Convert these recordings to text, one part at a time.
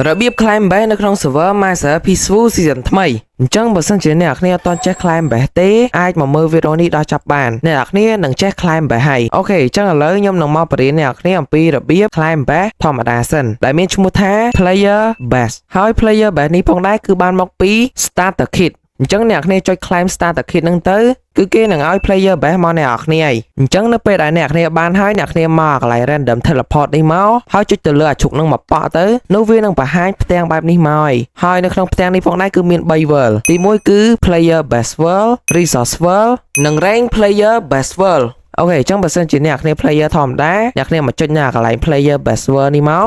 របៀប climb base នៅក្នុង server Master Peaceful Season ថ្មីអញ្ចឹងបើសិនជាអ្នកគ្នាអត់ទាន់ចេះ climb base ទេអាចមកមើលវីដេអូនេះដល់ចប់បានអ្នកគ្នានឹងចេះ climb base ហើយអូខេអញ្ចឹងឥឡូវខ្ញុំនឹងមកបរៀនអ្នកគ្នាអំពីរបៀប climb base ធម្មតាសិនដែលមានឈ្មោះថា player base ហើយ player base នេះផងដែរគឺបានមកពី starter kit អញ្ចឹងអ្នកគ្នាចុច climb starter kit ហ្នឹងទៅគឺគេនឹងឲ្យ player base មកអ្នកគ្នាហើយអញ្ចឹងនៅពេលដែលអ្នកគ្នាបានហើយអ្នកគ្នាមកកន្លែង random teleport នេះមកហើយចុចទៅលើអាឈុកហ្នឹងមកប៉ក់ទៅនោះវានឹងបង្ហាញផ្ទាំងបែបនេះមកហើយនៅក្នុងផ្ទាំងនេះផងដែរគឺមាន3 world ទី1គឺ player base world resource world និង rank player base world អូខេអញ្ចឹងបើសិនជាអ្នកគ្នា player ធម្មតាអ្នកគ្នាមកចុចនៅកន្លែង player base world នេះមក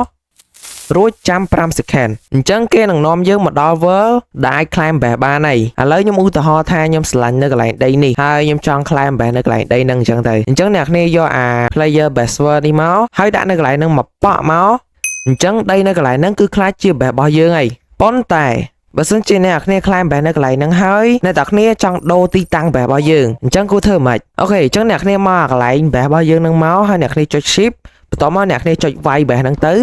រួចចាំ5 second អញ្ចឹងគេនឹងនាំយើងមកដល់ world ដែលអាច climb base បានហើយឥឡូវខ្ញុំឧទាហរណ៍ថាខ្ញុំស្រឡាញ់នៅកន្លែងដីនេះហើយខ្ញុំចង់ climb base នៅកន្លែងដីហ្នឹងអញ្ចឹងទៅអញ្ចឹងអ្នកគ្នាយកអា player base world នេះមកហើយដាក់នៅកន្លែងហ្នឹងមកប៉ក់មកអញ្ចឹងដីនៅកន្លែងហ្នឹងគឺខ្លាចជា base របស់យើងហើយប៉ុន្តែបើសិនជាអ្នកគ្នា climb base នៅកន្លែងហ្នឹងហើយអ្នកទាំងគ្នាចង់ដូរទីតាំង base របស់យើងអញ្ចឹងគួរធ្វើម៉េចអូខេអញ្ចឹងអ្នកគ្នាមកកន្លែង base របស់យើងហ្នឹងមកហើយអ្នកគ្នាចុច shift បន្ទាប់មកអ្នកគ្នាចុចវាយ base ហ្នឹងទៅ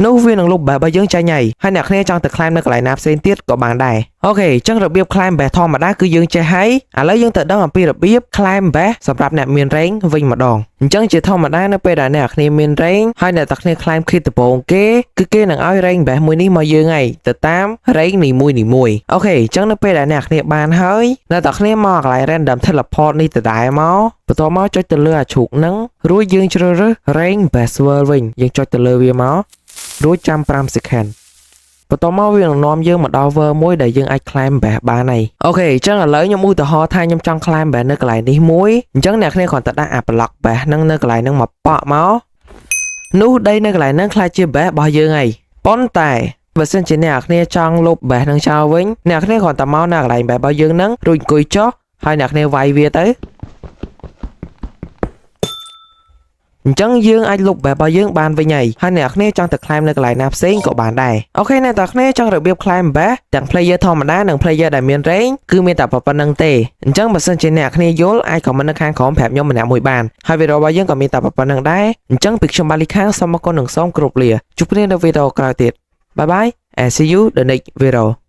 នោះវានឹងលុប base របស់យើងចាញ់ហើយអ្នកគ្នាចង់ទៅ climb នៅកន្លែងណាផ្សេងទៀតក៏បានដែរអូខេអញ្ចឹងរបៀប climb base ធម្មតាគឺយើងចេះហើយឥឡូវយើងទៅដឹងអំពីរបៀប climb base សម្រាប់អ្នកមាន rank វិញម្ដងអញ្ចឹងជាធម្មតានៅពេលដែលអ្នកគ្នាមាន rank ហើយអ្នកទាំងគ្នា climb គិតដំបូងគេគឺគេនឹងឲ្យ rank base មួយនេះមកយើងហើយទៅតាម rank នីមួយអូខេអញ្ចឹងនៅពេលដែលអ្នកគ្នាបានហើយអ្នកទាំងគ្នាមកកន្លែង random teleport នេះទៅដែរមកបន្ទាប់មកចុចទៅលើអាជ្រូកហ្នឹងរួចយើងជ្រើសរើស rank base world វិញយើងចុចទៅលើវាមករួចចាំ5 second បន្ទាប់មកវានឹងនាំយើងមកដល់ world មួយដែលយើងអាច climb base បានហើយអូខេអញ្ចឹងឥឡូវខ្ញុំឧទាហរណ៍ថាខ្ញុំចង់ climb base នៅកន្លែងនេះមួយអញ្ចឹងអ្នកគ្នាគ្រាន់តែដាក់អា block base ហ្នឹងនៅកន្លែងហ្នឹងមកប៉ក់មកនោះដីនៅកន្លែងហ្នឹងខ្លាចជា base របស់យើងហើយប៉ុន្តែបើសិនជាអ្នកគ្នាចង់លុប base ហ្នឹងចោលវិញអ្នកគ្នាគ្រាន់តែមកនៅកន្លែង base របស់យើងហ្នឹងរួចអង្គុយចុះហើយអ្នកគ្នាវាយវាទៅអញ្ចឹងយើងអាចលុប base របស់យើងបានវិញហើយអ្នកគ្នាចង់ទៅ climb នៅកន្លែងណាផ្សេងក៏បានដែរអូខេអ្នកទាំងគ្នាចង់របៀប climb base ទាំង player ធម្មតានិង player ដែលមាន rank គឺមានតែប៉ុណ្្នឹងទេអញ្ចឹងបើសិនជាអ្នកគ្នាយល់អាច comment នៅខាងក្រោមប្រាប់ខ្ញុំម្នាក់មួយបានហើយវីដេអូរបស់យើងក៏មានតែប៉ុណ្្នឹងដែរអញ្ចឹងពីខ្ញុំបាទលីខាងសូមអរគុណនិងសូមគោរពលាជួបគ្នានៅវីដេអូក្រោយទៀត Bye bye and see you the next video